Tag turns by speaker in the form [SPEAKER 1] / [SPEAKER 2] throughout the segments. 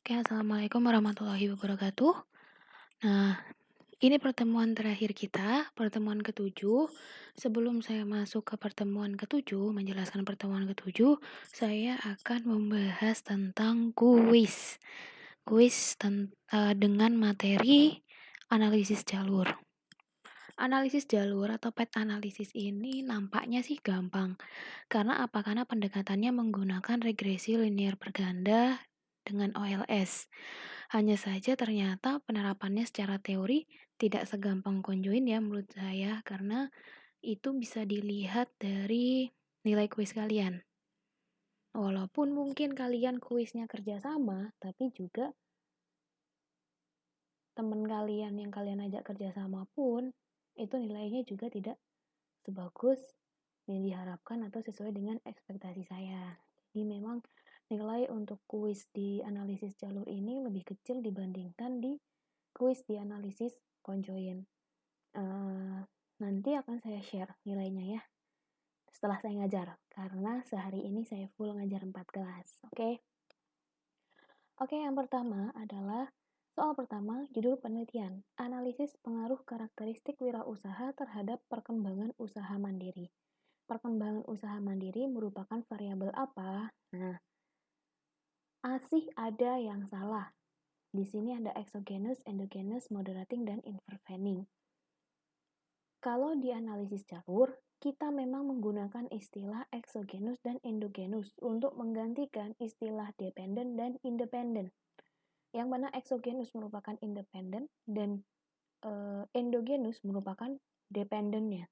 [SPEAKER 1] Oke, assalamualaikum warahmatullahi wabarakatuh. Nah, ini pertemuan terakhir kita, pertemuan ketujuh. Sebelum saya masuk ke pertemuan ketujuh, menjelaskan pertemuan ketujuh, saya akan membahas tentang kuis. Dengan materi analisis jalur. Analisis jalur atau path analisis ini nampaknya sih gampang. Karena apa? Karena pendekatannya menggunakan regresi linear berganda dengan OLS. Hanya saja ternyata penerapannya secara teori tidak segampang conjoin ya menurut saya, karena itu bisa dilihat dari nilai kuis kalian. Walaupun mungkin kalian kuisnya kerjasama, tapi juga teman kalian yang kalian ajak kerjasama pun itu nilainya juga tidak sebagus yang diharapkan atau sesuai dengan ekspektasi saya. Jadi memang nilai untuk kuis di analisis jalur ini lebih kecil dibandingkan di kuis di analisis conjoin. Nanti akan saya share nilainya ya setelah saya ngajar, karena sehari ini saya full ngajar 4 kelas. Oke, yang pertama adalah soal pertama, judul penelitian, analisis pengaruh karakteristik wirausaha terhadap perkembangan usaha mandiri. Perkembangan usaha mandiri merupakan variabel apa? Nah, asih ada yang salah. Di sini ada exogenous, endogenous, moderating, dan intervening. Kalau di analisis jalur, kita memang menggunakan istilah exogenous dan endogenous untuk menggantikan istilah dependent dan independent. Yang mana exogenous merupakan independent dan endogenous merupakan dependentnya.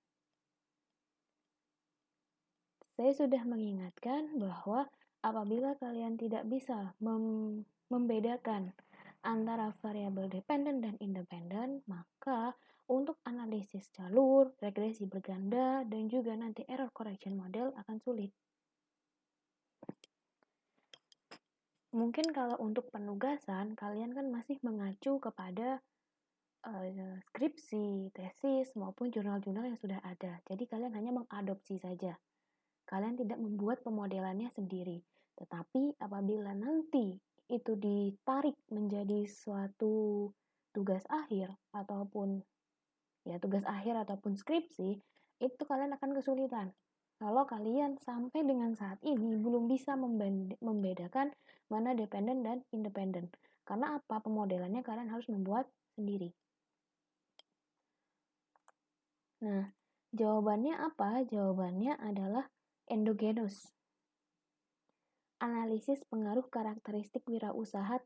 [SPEAKER 1] Saya sudah mengingatkan bahwa apabila kalian tidak bisa membedakan antara variabel dependent dan independent, maka untuk analisis jalur, regresi berganda, dan juga nanti error correction model akan sulit. Mungkin kalau untuk penugasan, kalian kan masih mengacu kepada skripsi, tesis, maupun jurnal-jurnal yang sudah ada. Jadi kalian hanya mengadopsi saja. Kalian tidak membuat pemodelannya sendiri. Tetapi apabila nanti itu ditarik menjadi suatu tugas akhir ataupun skripsi, itu kalian akan kesulitan. Kalau kalian sampai dengan saat ini belum bisa membedakan mana dependent dan independent. Karena apa? Pemodelannya kalian harus membuat sendiri. Nah, jawabannya apa? Jawabannya adalah endogenous. Analisis pengaruh karakteristik wirausaha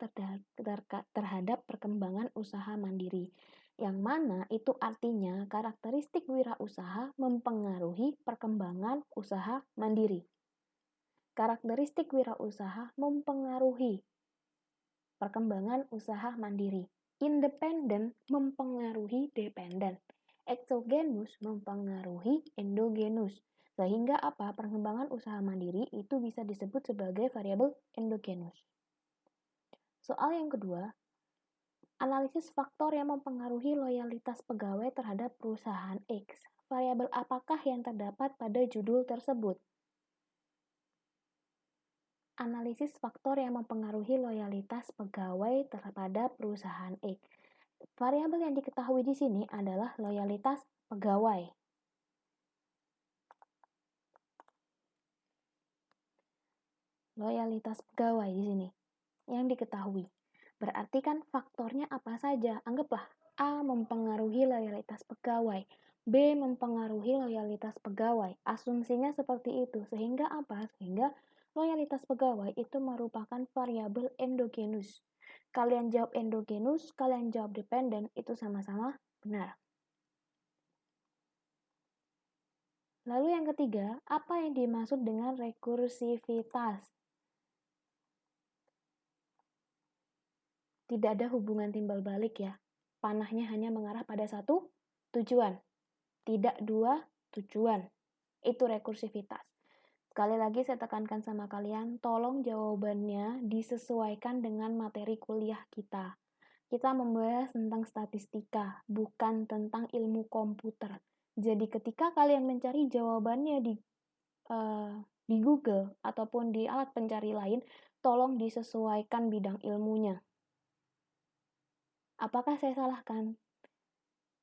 [SPEAKER 1] terhadap perkembangan usaha mandiri. Yang mana itu artinya karakteristik wirausaha mempengaruhi perkembangan usaha mandiri. Karakteristik wirausaha mempengaruhi perkembangan usaha mandiri. Independen mempengaruhi dependen. Exogenous mempengaruhi endogenous. Sehingga apa? Perkembangan usaha mandiri itu bisa disebut sebagai variabel endogenous. Soal yang kedua, analisis faktor yang mempengaruhi loyalitas pegawai terhadap perusahaan X. Variabel apakah yang terdapat pada judul tersebut? Analisis faktor yang mempengaruhi loyalitas pegawai terhadap perusahaan X. Variabel yang diketahui di sini adalah loyalitas pegawai. Loyalitas pegawai di sini yang diketahui. Berarti kan faktornya apa saja? Anggaplah A mempengaruhi loyalitas pegawai, B mempengaruhi loyalitas pegawai. Asumsinya seperti itu. Sehingga apa? Sehingga loyalitas pegawai itu merupakan variabel endogenous. Kalian jawab endogenous, kalian jawab dependent, itu sama-sama benar. Lalu yang ketiga, apa yang dimaksud dengan rekursivitas? Tidak ada hubungan timbal balik ya. Panahnya hanya mengarah pada satu tujuan, tidak dua tujuan. Itu rekursivitas. Sekali lagi saya tekankan sama kalian, tolong jawabannya disesuaikan dengan materi kuliah kita. Kita membahas tentang statistika, bukan tentang ilmu komputer. Jadi ketika kalian mencari jawabannya di Google ataupun di alat pencari lain, Tolong disesuaikan bidang ilmunya. Apakah saya salahkan?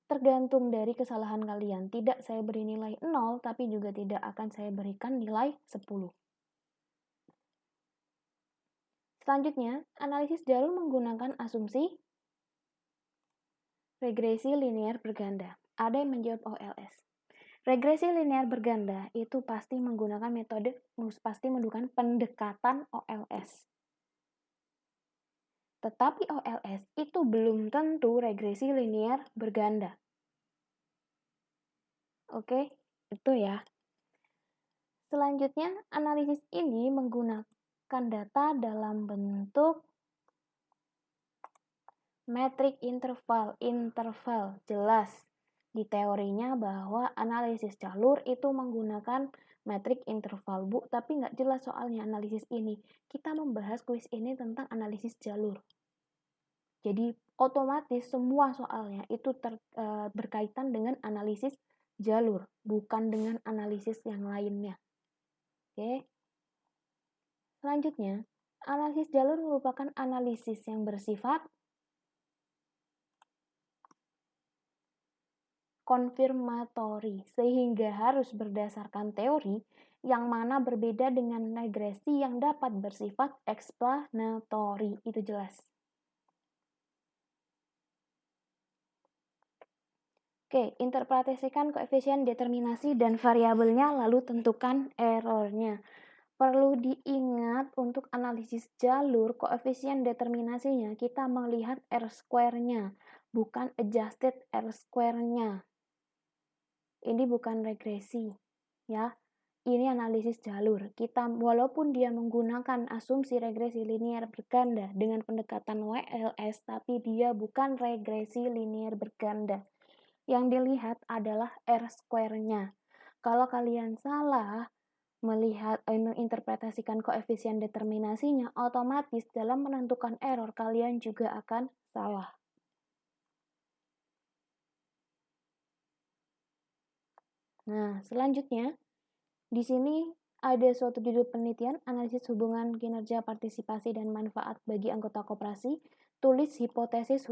[SPEAKER 1] Tergantung dari kesalahan kalian. Tidak saya beri nilai 0, tapi juga tidak akan saya berikan nilai 10. Selanjutnya, analisis jalur menggunakan asumsi regresi linear berganda. Ada yang menjawab OLS. Regresi linear berganda itu pasti menggunakan pendekatan OLS. Tetapi OLS itu belum tentu regresi linear berganda. Oke, itu ya. Selanjutnya, analisis ini menggunakan data dalam bentuk metrik interval. Jelas di teorinya bahwa analisis jalur itu menggunakan metrik interval, Bu, tapi nggak jelas soalnya analisis ini. Kita membahas kuis ini tentang analisis jalur. Jadi otomatis semua soalnya itu berkaitan dengan analisis jalur, bukan dengan analisis yang lainnya. Oke. Selanjutnya, analisis jalur merupakan analisis yang bersifat konfirmatori, sehingga harus berdasarkan teori yang mana berbeda dengan regresi yang dapat bersifat eksplanatori. Itu jelas. Oke, interpretasikan koefisien determinasi dan variabelnya, lalu tentukan errornya. Perlu diingat untuk analisis jalur, koefisien determinasinya kita melihat R-square-nya, bukan adjusted R-square-nya. Ini bukan regresi, ya. Ini analisis jalur. Kita walaupun dia menggunakan asumsi regresi linear berganda dengan pendekatan WLS, tapi dia bukan regresi linear berganda. Yang dilihat adalah R-square-nya. Kalau kalian salah melihat menginterpretasikan koefisien determinasinya, otomatis dalam menentukan error kalian juga akan salah. Nah, selanjutnya di sini ada suatu judul penelitian analisis hubungan kinerja partisipasi dan manfaat bagi anggota koperasi. Tulis hipotesis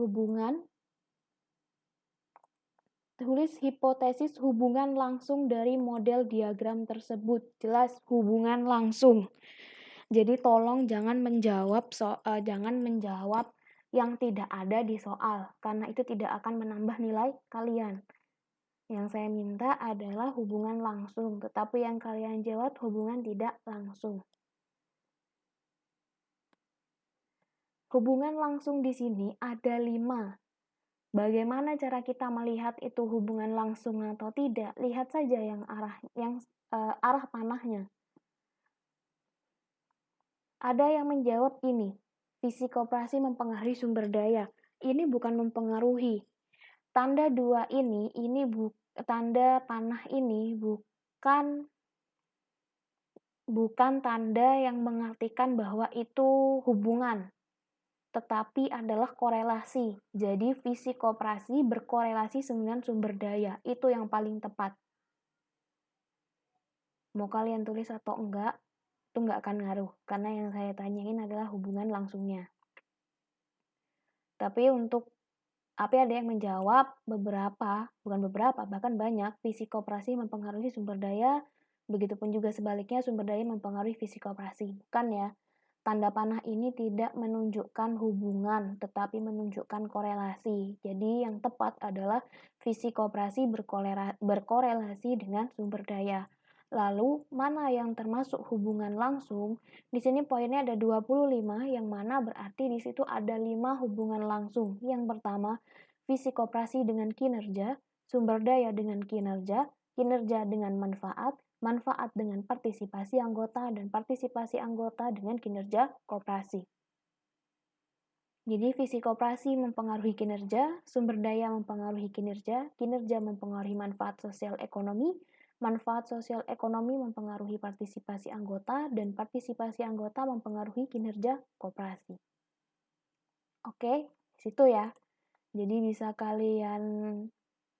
[SPEAKER 1] hubungan langsung dari model diagram tersebut. Jelas hubungan langsung. Jadi tolong jangan menjawab yang tidak ada di soal, karena itu tidak akan menambah nilai kalian. Yang saya minta adalah hubungan langsung, tetapi yang kalian jawab hubungan tidak langsung. Hubungan langsung di sini ada 5. Bagaimana cara kita melihat itu hubungan langsung atau tidak? Lihat saja yang arah panahnya. Ada yang menjawab ini, visi koperasi mempengaruhi sumber daya. Ini bukan mempengaruhi. Tanda 2 ini tanda panah ini bukan tanda yang mengartikan bahwa itu hubungan, tetapi adalah korelasi. Jadi visi koperasi berkorelasi dengan sumber daya. Itu yang paling tepat. Mau kalian tulis atau enggak, itu enggak akan ngaruh. Karena yang saya tanyain adalah hubungan langsungnya. Tapi ada yang menjawab bahkan banyak, visi koperasi mempengaruhi sumber daya, begitupun juga sebaliknya sumber daya mempengaruhi visi koperasi. Bukan ya. Tanda panah ini tidak menunjukkan hubungan, tetapi menunjukkan korelasi. Jadi yang tepat adalah visi koperasi berkorelasi dengan sumber daya. Lalu, mana yang termasuk hubungan langsung? Di sini poinnya ada 25, yang mana berarti di situ ada 5 hubungan langsung. Yang pertama, visi koperasi dengan kinerja, sumber daya dengan kinerja, kinerja dengan manfaat, manfaat dengan partisipasi anggota, dan partisipasi anggota dengan kinerja koperasi. Jadi visi koperasi mempengaruhi kinerja, sumber daya mempengaruhi kinerja, kinerja mempengaruhi manfaat sosial ekonomi, manfaat sosial ekonomi mempengaruhi partisipasi anggota, dan partisipasi anggota mempengaruhi kinerja koperasi. Oke, situ ya. Jadi bisa kalian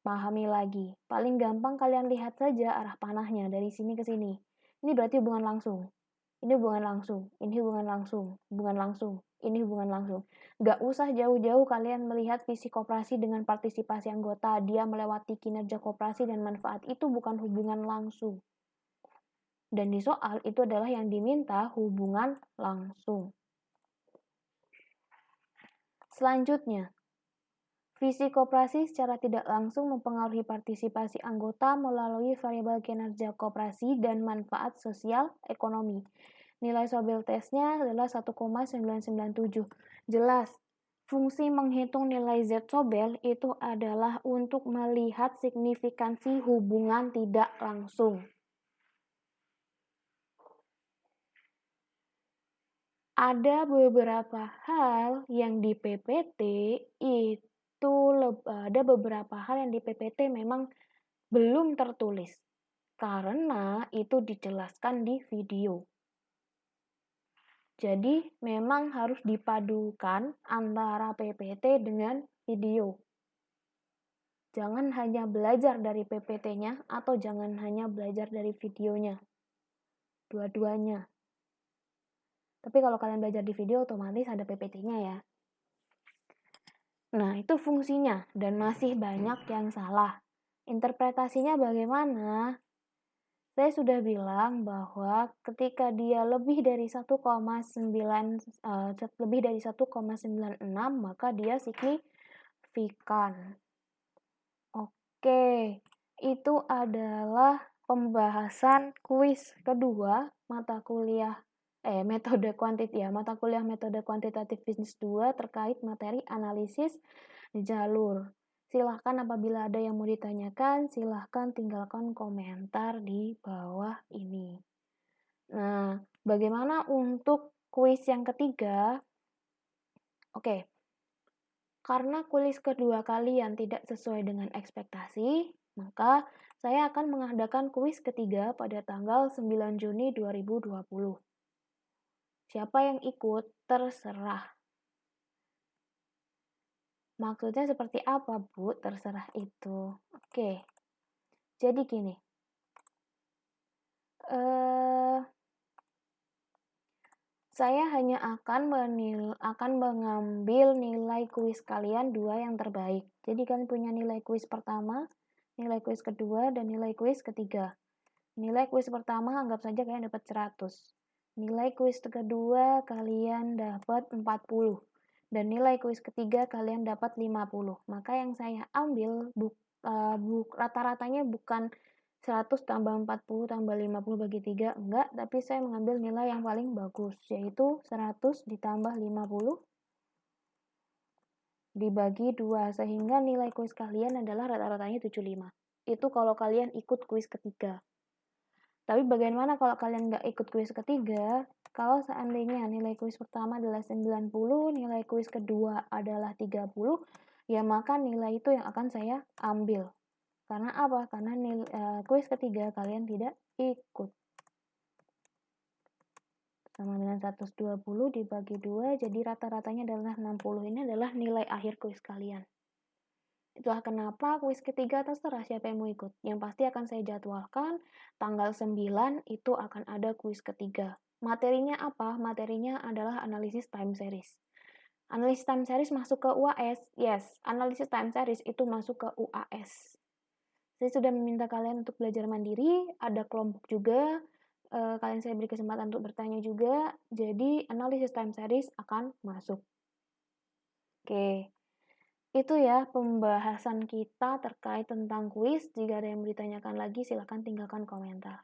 [SPEAKER 1] pahami lagi. Paling gampang kalian lihat saja arah panahnya dari sini ke sini. Ini berarti hubungan langsung. ini hubungan langsung, ini hubungan langsung, hubungan langsung, ini hubungan langsung. Nggak usah jauh-jauh kalian melihat visi koperasi dengan partisipasi anggota, dia melewati kinerja koperasi dan manfaat, itu bukan hubungan langsung. Dan di soal itu adalah yang diminta hubungan langsung. Selanjutnya, visi koperasi secara tidak langsung mempengaruhi partisipasi anggota melalui variabel kinerja koperasi dan manfaat sosial ekonomi. Nilai Sobel tesnya adalah 1,997. Jelas, fungsi menghitung nilai Z Sobel itu adalah untuk melihat signifikansi hubungan tidak langsung. Ada beberapa hal yang di PPT itu ada beberapa hal yang di PPT memang belum tertulis karena itu dijelaskan di video. Jadi memang harus dipadukan antara PPT dengan video. Jangan hanya belajar dari PPT-nya atau jangan hanya belajar dari videonya. Dua-duanya. Tapi kalau kalian belajar di video otomatis ada PPT-nya ya. Nah, itu fungsinya dan masih banyak yang salah. Interpretasinya bagaimana? Saya sudah bilang bahwa ketika dia lebih dari 1,96 maka dia signifikan. Oke, itu adalah pembahasan kuis kedua mata kuliah mata kuliah metode kuantitatif bisnis 2 terkait materi analisis jalur. Silahkan apabila ada yang mau ditanyakan, silahkan tinggalkan komentar di bawah ini. Nah, bagaimana untuk kuis yang ketiga? Oke, karena kuis kedua kalian tidak sesuai dengan ekspektasi, maka saya akan mengadakan kuis ketiga pada tanggal 9 Juni 2020. Siapa yang ikut, terserah. Maksudnya seperti apa, Bu? Terserah itu. Oke. Jadi gini. Saya hanya akan mengambil nilai kuis kalian 2 yang terbaik. Jadi kalian punya nilai kuis pertama, nilai kuis kedua, dan nilai kuis ketiga. Nilai kuis pertama anggap saja kalian dapat 100. Nilai kuis kedua kalian dapat 40. Dan nilai kuis ketiga kalian dapat 50. Maka yang saya ambil rata-ratanya bukan 100 tambah 40 tambah 50 bagi 3, enggak, tapi saya mengambil nilai yang paling bagus, yaitu 100 ditambah 50 dibagi 2, sehingga nilai kuis kalian adalah rata-ratanya 75. Itu kalau kalian ikut kuis ketiga. Tapi bagaimana kalau kalian nggak ikut kuis ketiga? Kalau seandainya nilai kuis pertama adalah 90, nilai kuis kedua adalah 30, ya maka nilai itu yang akan saya ambil. Karena apa? Karena kuis ketiga kalian tidak ikut. Sama dengan 120 dibagi 2, jadi rata-ratanya adalah 60. Ini adalah nilai akhir kuis kalian. Itulah kenapa kuis ketiga terserah siapa yang mau ikut. Yang pasti akan saya jadwalkan tanggal 9 itu akan ada kuis ketiga. Materinya apa? Materinya adalah analisis time series. Analisis time series masuk ke UAS? Yes, analisis time series itu masuk ke UAS. Saya sudah meminta kalian untuk belajar mandiri, ada kelompok juga, kalian saya beri kesempatan untuk bertanya juga, jadi analisis time series akan masuk. Oke. Itu ya pembahasan kita terkait tentang kuis. Jika ada yang ditanyakan lagi, silakan tinggalkan komentar.